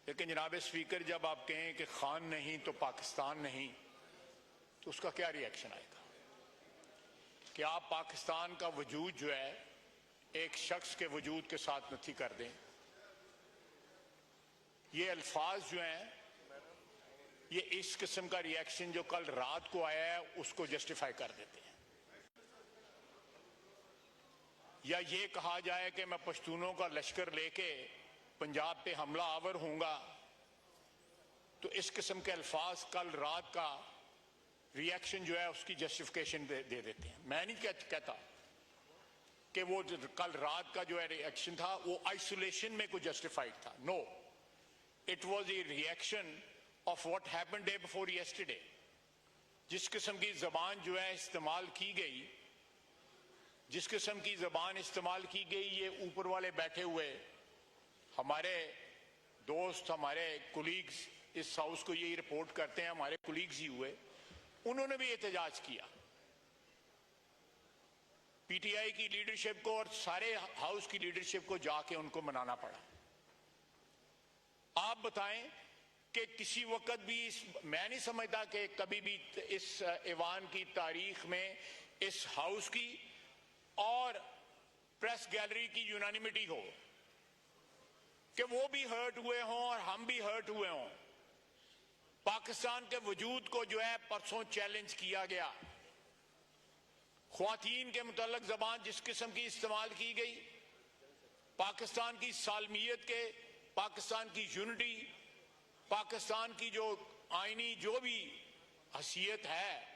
लेकिन जनाब स्पीकर, जब आप कहें कि खान नहीं तो पाकिस्तान नहीं, तो उसका क्या रिएक्शन आएगा? कि आप पाकिस्तान का वजूद जो है एक शख्स के वजूद के साथ नथी कर दें। ये अल्फाज जो हैं, ये इस किस्म का रिएक्शन जो कल रात को आया है उसको जस्टिफाई कर देते हैं। या ये कहा जाए कि मैं पश्तूनों का लश्कर लेके पंजाब पे हमला आवर हूंगा, तो इस किस्म के अल्फाज कल रात का रिएक्शन जो है उसकी जस्टिफिकेशन दे देते हैं। मैं नहीं कहता कि वो कल रात का जो है रिएक्शन था वो आइसोलेशन में कोई जस्टिफाइड था। No, it was a reaction of what happened day before yesterday. जिस किस्म की जबान जो है इस्तेमाल की गई, जिस किस्म की जबान इस्तेमाल की गई, ये ऊपर वाले बैठे हुए हमारे दोस्त, हमारे कुलीग्स इस हाउस को यही रिपोर्ट करते हैं, हमारे कुलीग्स ही हुए, उन्होंने भी एहतजाज किया। पीटीआई की लीडरशिप को और सारे हाउस की लीडरशिप को जाके उनको मनाना पड़ा। आप बताएं कि किसी वक्त भी मैं नहीं समझता कि कभी भी इस ऐवान की तारीख में इस हाउस की और प्रेस गैलरी की यूनानिमिटी हो कि वो भी हर्ट हुए हों और हम भी हर्ट हुए हों। पाकिस्तान के वजूद को जो है परसों चैलेंज किया गया। ख्वातीन के मुतल्लक जबान जिस किस्म की इस्तेमाल की गई, पाकिस्तान की सालमियत के, पाकिस्तान की यूनिटी, पाकिस्तान की जो आईनी जो भी हसीयत है,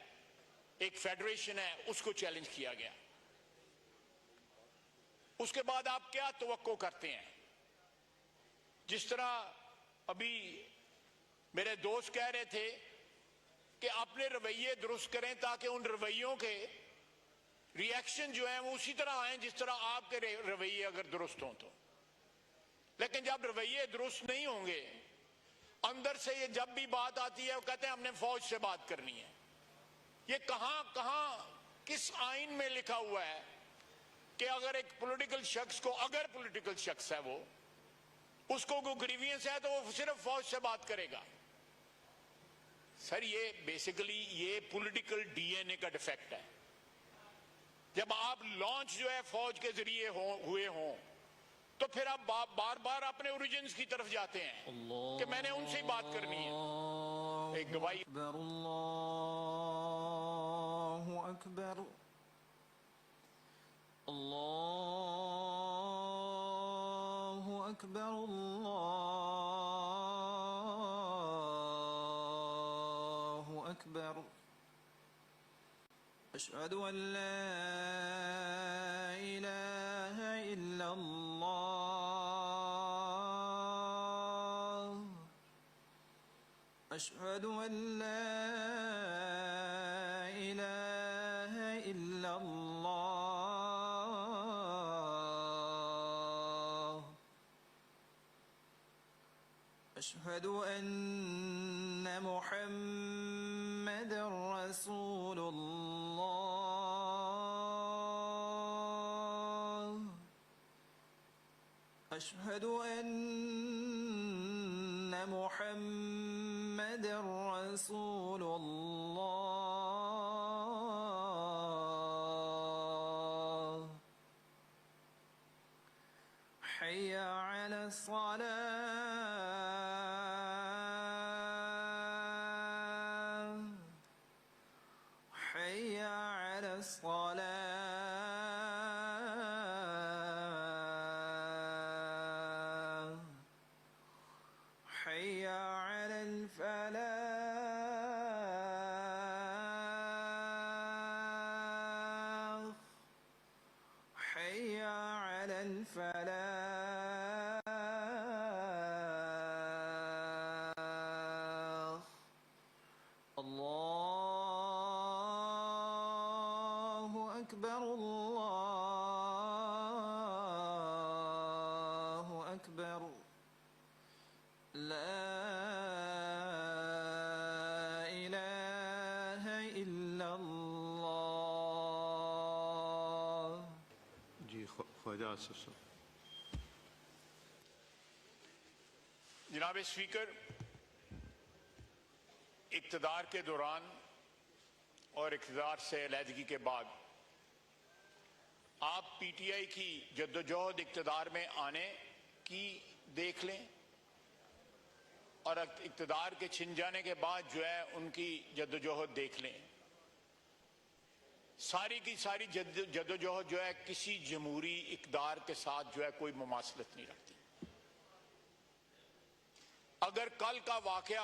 एक फेडरेशन है, उसको चैलेंज किया गया। उसके बाद आप क्या तवक्को करते हैं? जिस तरह अभी मेरे दोस्त कह रहे थे कि अपने रवैये दुरुस्त करें ताकि उन रवैयों के रिएक्शन जो है वो उसी तरह आए जिस तरह आपके रवैये अगर दुरुस्त हों तो। लेकिन जब रवैये दुरुस्त नहीं होंगे, अंदर से ये जब भी बात आती है वो कहते हैं हमने फौज से बात करनी है। ये कहां किस आइन में लिखा हुआ है कि अगर एक पॉलिटिकल शख्स को, अगर पॉलिटिकल शख्स है वो, उसको कोई ग्रीवियंस है तो वो सिर्फ फौज से बात करेगा? सर, ये बेसिकली ये पॉलिटिकल डीएनए का डिफेक्ट है। जब आप लॉन्च जो है फौज के जरिए हुए हों तो फिर आप बार बार अपने ओरिजिन्स की तरफ जाते हैं कि मैंने उनसे ही बात करनी है। एक गवाही। अल्लाहु अकबर, अल्लाहु अकबर, अल्लाहु अकबर। अशहदु अन ला इलाहा इल्लल्लाह, अशहदु अन ला इलाहा इल्लल्लाह, अशहदु अन्न मुहम्मदर रसूलुल्लाह, अशहदु अन्न मुहम्मदर रसूलुल्लाह, हय्य अला सलाह, हय्य अला सलाह, हय्य अला फलाह, हय्य अला फलाह। अल्लाहु अकबर, अल्लाहु अकबर। ला इलाहा इल्लल्लाह। जी ख्वाजा आसिफ साहब। जनाब स्पीकर, इक़्तिदार के दौरान और इक़्तिदार से अलहदगी के बाद आप पीटीआई की जद्दोजहद इक़्तिदार में आने की देख लें और इक़्तिदार के छिन जाने के बाद जो है उनकी जद्दोजहद देख लें। सारी की सारी जद्दोजहद जो है किसी जमहूरी इक़्तिदार के साथ जो है कोई मुमासलत नहीं रखती। अगर कल का वाकया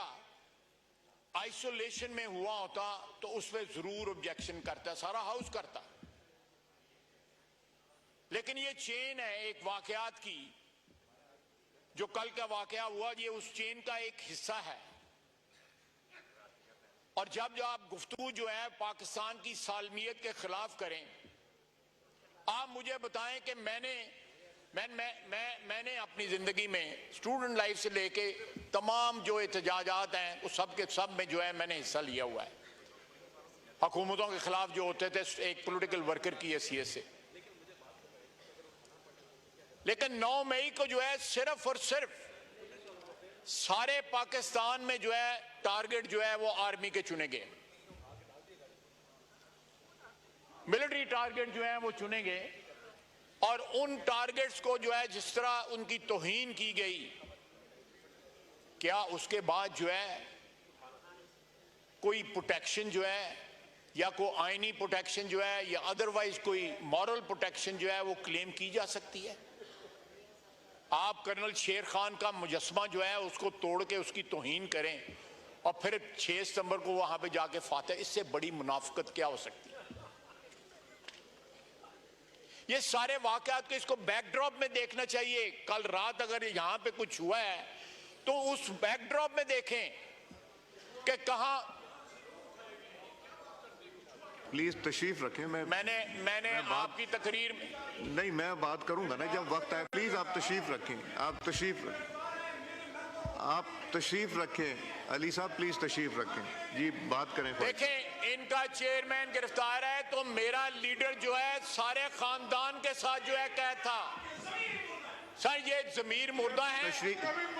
आइसोलेशन में हुआ होता तो उसमें जरूर ऑब्जेक्शन करता, सारा हाउस करता, लेकिन ये चेन है एक वाकयात की, जो कल का वाकया हुआ ये उस चेन का एक हिस्सा है। और जब आप गुफ्तगू जो है पाकिस्तान की सालमियत के खिलाफ करें, आप मुझे बताएं कि मैंने अपनी जिंदगी में स्टूडेंट लाइफ से लेके तमाम जो एहतजाजात हैं उस सब के सब में जो है मैंने हिस्सा लिया हुआ है, हुकूमतों के खिलाफ जो होते थे एक पॉलिटिकल वर्कर की हैसियत से। लेकिन 9 मई को जो है सिर्फ और सिर्फ सारे पाकिस्तान में जो है टारगेट जो है वो आर्मी के चुने गए, मिलिट्री टारगेट जो है वो चुने गए, और उन टारगेट्स को जो है जिस तरह उनकी तौहीन की गई, क्या उसके बाद जो है कोई प्रोटेक्शन जो है या कोई आईनी प्रोटेक्शन जो है या अदरवाइज कोई मॉरल प्रोटेक्शन जो है वो क्लेम की जा सकती है? आप कर्नल शेर खान का मुजस्मा जो है उसको तोड़ के उसकी तौहीन करें और फिर 6 सितंबर को वहां पे जाके फातह, इससे बड़ी मुनाफिकत क्या हो सकती है? ये सारे वाकयात को इसको बैकड्रॉप में देखना चाहिए। कल रात अगर यहाँ पे कुछ हुआ है तो उस बैकड्रॉप में देखें कि कहां। प्लीज तशरीफ रखें। मैंने आपकी तकरीर में नहीं, मैं बात करूंगा ना जब वक्त आए। प्लीज आप तशरीफ रखें, आप तशरीफ रखें। अली साहब प्लीज तशरीफ रखें जी, बात करें। देखें, इनका चेयरमैन गिरफ्तार है तो मेरा लीडर जो है सारे खानदान के साथ जो है कैद था। सर ये जमीर मुर्दा है,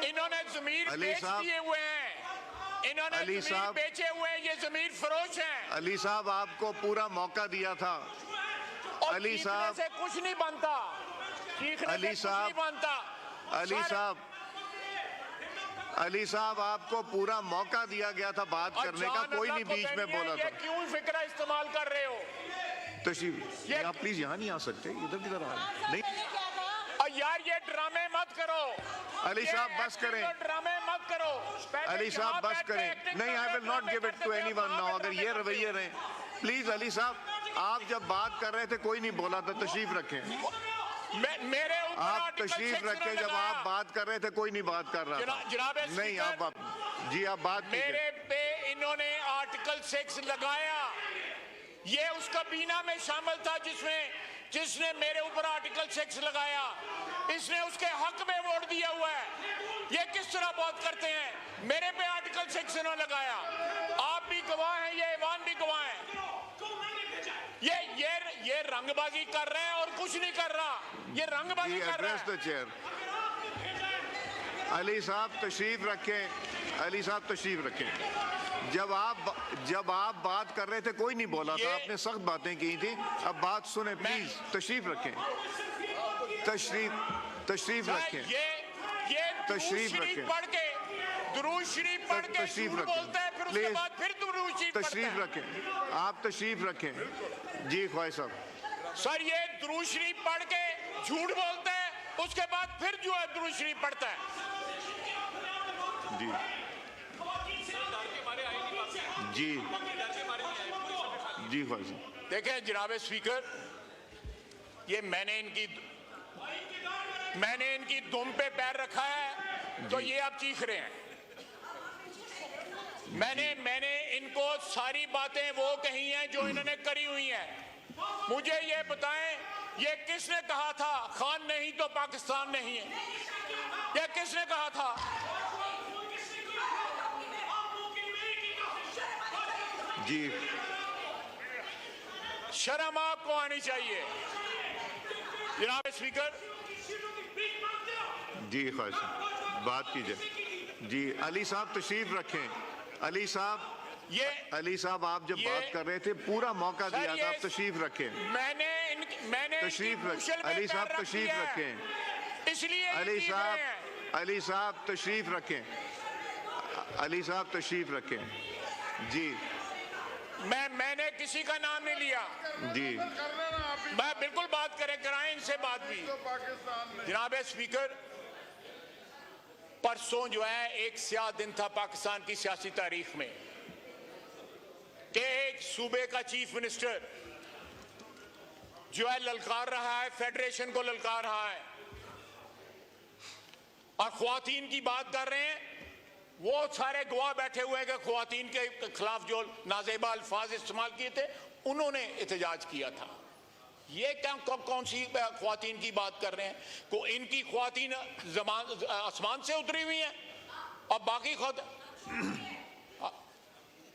इन्होंने जमीर बेच दिए हुए हैं, इन्होंने जमीर बेचे हुए हैं, ये जमीर फरोश हैं। अली साहब आपको पूरा मौका दिया था। अली साहब से कुछ नहीं बनता, अली साहब, अली साहब आपको पूरा मौका दिया गया था बात करने का, कोई नहीं बीच में बोला था। क्यों फिक्र इस्तेमाल कर रहे हो? तशरीफ आप प्लीज यहाँ नहीं आ सकते, इधर किधर आ नहीं। और यार ये ड्रामे मत करो अली साहब, बस करें। ड्रामे मत करो अली साहब, बस करें। नहीं, I will not give it to anyone now. अगर ये रवैये रहे, प्लीज अली साहब, आप जब बात कर रहे थे कोई नहीं बोला था। तशरीफ रखें, मेरे आप तशरीफ रखें। जब आप बात कर रहे थे कोई नहीं बात कर रहा था। जनाब नहीं, आप जी आप बात मेरे पे इन्होंने आर्टिकल 6 लगाया, ये उस कबीना में शामिल था जिसने मेरे ऊपर आर्टिकल 6 लगाया, इसने उसके हक में वोट दिया हुआ है। ये किस तरह बात करते हैं? मेरे पे आर्टिकल 6 इन्होंने लगाया, आप भी गवाह हैं, ये ईवान भी गवाह है। ये रंगबाजी कर रहे हैं और कुछ नहीं कर रहा, ये रंगबाजी कर रहा है। चेयर अली साहब तशरीफ रखें, अली साहब तशरीफ रखें। जब आप बात कर रहे थे कोई नहीं बोला था, आपने सख्त बातें की थी। अब बात सुने प्लीज, तशरीफ रखें, तशरीफ रखें, तशरीफ रखें, पढ़ के दुरूद शरीफ पढ़ के तशरीफ झूठ बोलता है, फिर उसके बाद फिर दुरूद शरीफ तशरीफ रखें, आप तशरीफ रखें। जी ख्वाहिश साहब। सर ये दुरूद शरीफ पढ़ के झूठ बोलता है, उसके बाद फिर जो है दुरूद शरीफ पढ़ता है। जी जी जी ख्वाहिश साहब। देखें जनाब स्पीकर, ये मैंने इनकी दुम पे पैर रखा है तो ये आप चीख रहे हैं। मैंने इनको सारी बातें वो कही हैं जो इन्होंने करी हुई हैं। मुझे ये बताएं, ये किसने कहा था खान नहीं तो पाकिस्तान नहीं है? ये किसने कहा था? जी शर्म आपको आनी चाहिए जनाब स्पीकर। जी ख्वाहिश साहब, बात कीजिए। जी अली साहब तशरीफ रखें। अली साहब आप जब बात कर रहे थे पूरा मौका दिया था, आप तशरीफ रखें। मैंने तशरीफ रखें अली साहब, तशरीफ रखें। इसलिए अली साहब तशरीफ रखें। अली साहब तशरीफ रखें। जी मैंने किसी का नाम नहीं लिया जी, मैं बिल्कुल बात कराएं इनसे बात भी। जनाब स्पीकर, परसों जो है एक स्याह दिन था पाकिस्तान की सियासी तारीख में कि एक सूबे का चीफ मिनिस्टर जो है ललकार रहा है, फेडरेशन को ललकार रहा है और ख्वातीन की बात कर रहे हैं। वो सारे गवाह बैठे हुए हैं कि ख्वातीन के खिलाफ जो नाजेबा अल्फाज इस्तेमाल किए थे उन्होंने एहतजाज किया था। ये क्या कौन सी ख्वातीन की बात कर रहे हैं? को इनकी ख्वातीन आसमान से उतरी हुई हैं और बाकी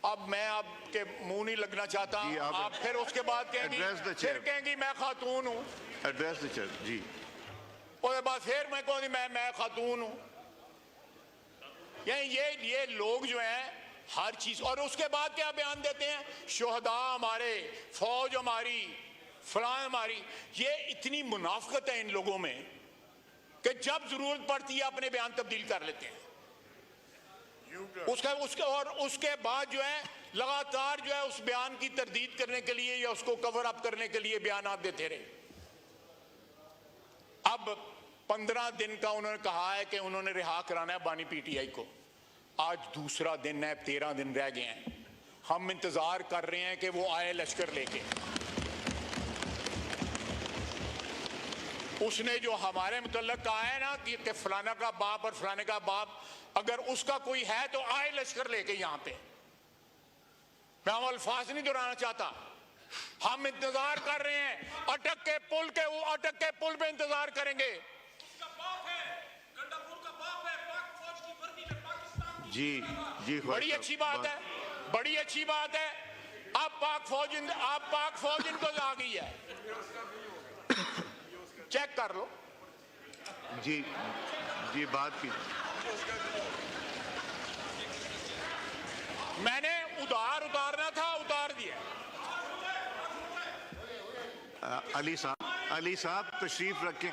अब मैं आपके मुंह नहीं लगना चाहता, आप फिर उसके बाद कहेंगी मैं खातून हूं। एड्रेस द चेयर जी। उसके बाद फिर मैं कहूँगी मैं खातून हूं। ये लोग जो हैं हर चीज, और उसके बाद क्या बयान देते हैं, शोहदा हमारे, फौज हमारी, फलां हमारी। ये इतनी मुनाफिकत है इन लोगों में कि जब जरूरत पड़ती है अपने बयान तब्दील कर लेते हैं। उसके बाद जो है लगातार जो है उस बयान की तरदीद करने के लिए या उसको कवर अप करने के लिए बयान देते रहे। अब 15 दिन का उन्होंने कहा है कि उन्होंने रिहा कराना है बानी पीटीआई को। आज दूसरा दिन है, 13 दिन रह गए हैं। हम इंतजार कर रहे हैं कि वो आए लश्कर लेके। उसने जो हमारे मुतल्लक कहा है ना कि फलाना का बाप और फलाने का बाप, अगर उसका कोई है तो आए लश्कर लेके यहां पे। मैं वो अल्फाज नहीं दोहराना चाहता। हम इंतजार कर रहे हैं, अटक के पुल पे इंतजार करेंगे। जी जी, बड़ी अच्छी बात है, बड़ी अच्छी बात है। अब पाक फौज इनको आ गई है, चेक कर लो। जी जी, बात की मैंने उतारना था, उतार दिया। अली साहब तशरीफ रखें।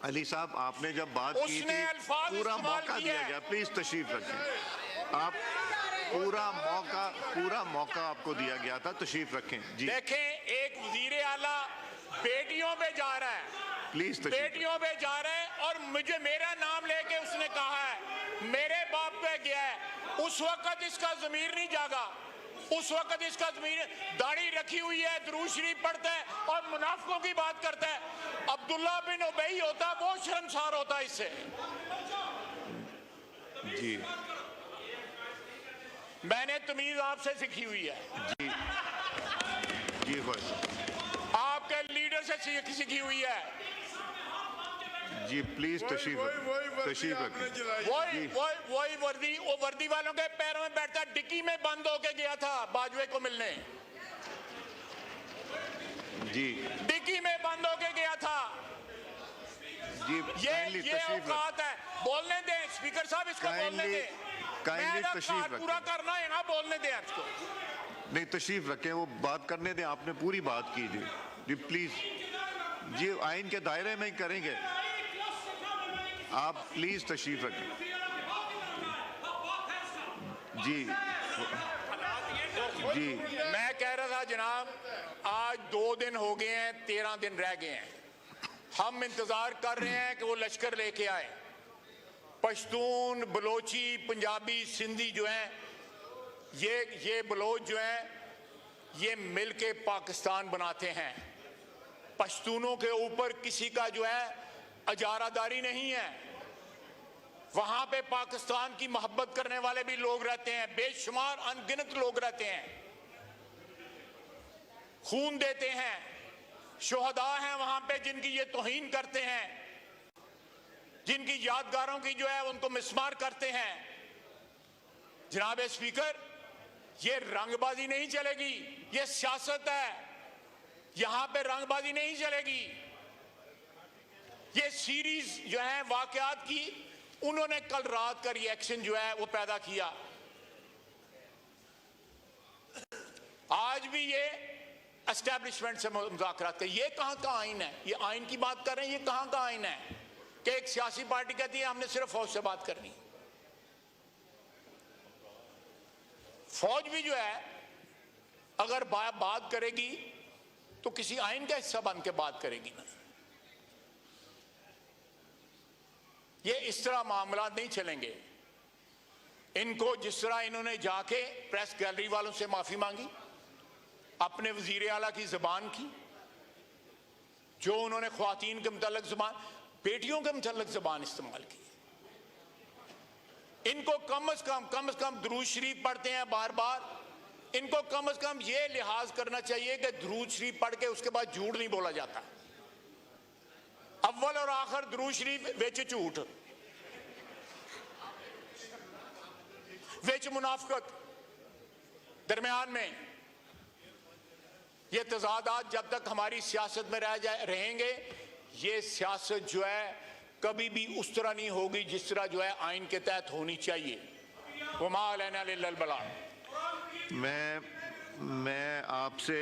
अली साहब आपने जब बात की थी पूरा मौका दिया गया, प्लीज तशरीफ रखें। आप पूरा मौका आपको दिया गया था, तशरीफ रखें। जी देखें, एक वजीर आला बेटियों पे जा रहा है, प्लीज बेटियों पे जा रहा है और मुझे मेरा नाम लेके उसने कहा है मेरे बाप पे गया है। उस वक्त इसका ज़मीर नहीं जागा, उस वक्त इसका ज़मीर, दाढ़ी रखी हुई है, दुरूद शरीफ पढ़ता है और मुनाफिकों की बात करता है। अब्दुल्ला बिन उबई होता वो शर्मसार होता इससे। जी मैंने तमीज आपसे सीखी हुई है, जी जी, आपके लीडर से सीखी हुई है। जी प्लीज तशरीफ रखें। वही वर्दी वालों के पैरों में बैठता, डिक्की में बंद होके गया था बाजवे को मिलने। जी डिक्की में बंद होके गया था। जी ये औकात है, बोलने दें स्पीकर साहब, इसको बोलने दें। तशरीफ रखें, पूरा करना है ना, बोलने दें इसको। नहीं तशरीफ रखें, वो बात करने दें। आपने पूरी बात की जी प्लीज। जी आइन के दायरे में ही करेंगे, आप प्लीज तशरीफ रखें। जी जी, मैं कह रहा था जनाब, आज 2 दिन हो गए हैं, 13 दिन रह गए हैं। हम इंतजार कर रहे हैं कि वो लश्कर लेके आए। पश्तून, बलोची, पंजाबी, सिंधी जो हैं, ये बलोच जो हैं, ये मिलके पाकिस्तान बनाते हैं। पश्तूनों के ऊपर किसी का जो है अजारादारी नहीं है। वहां पे पाकिस्तान की मोहब्बत करने वाले भी लोग रहते हैं, बेशुमार अनगिनत लोग रहते हैं, खून देते हैं। शोहदा हैं वहां पे जिनकी ये तौहीन करते हैं, जिनकी यादगारों की जो है उनको मिसमार करते हैं। जनाब स्पीकर, ये रंगबाजी नहीं चलेगी, ये सियासत है। यहां पे रंगबाजी नहीं चलेगी। ये सीरीज जो है वाकयात की, उन्होंने कल रात का रिएक्शन जो है वो पैदा किया। आज भी ये एस्टैब्लिशमेंट से मुज़ाकरात कर, ये कहां का आइन है? ये आइन की बात कर रहे हैं, ये कहां का आइन है कि एक सियासी पार्टी कहती है हमने सिर्फ फौज से बात करनी। फौज भी जो है अगर बात करेगी तो किसी आइन का हिस्सा बन के बात करेगी ना। ये इस तरह मामला नहीं चलेंगे। इनको जिस तरह इन्होंने जाके प्रेस गैलरी वालों से माफी मांगी, अपने वजीर आला की जबान की, जो उन्होंने ख्वातीन के मुतल्लिक जबान, बेटियों के मुतल्लिक जबान इस्तेमाल की, इनको कम से कम दुरूद शरीफ पढ़ते हैं बार बार, इनको कम से कम ये लिहाज करना चाहिए कि दुरूद शरीफ पढ़ के उसके बाद झूठ नहीं बोला जाता। अव्वल और आखिर दुरूद शरीफ विच झूठ, विच मुनाफकत, दरमियान में ये तजादात जब तक हमारी सियासत में रहेंगे, ये सियासत जो है कभी भी उस तरह नहीं होगी जिस तरह जो है आइन के तहत होनी चाहिए। वमा अलैना इल्लल बलाग। मैं आपसे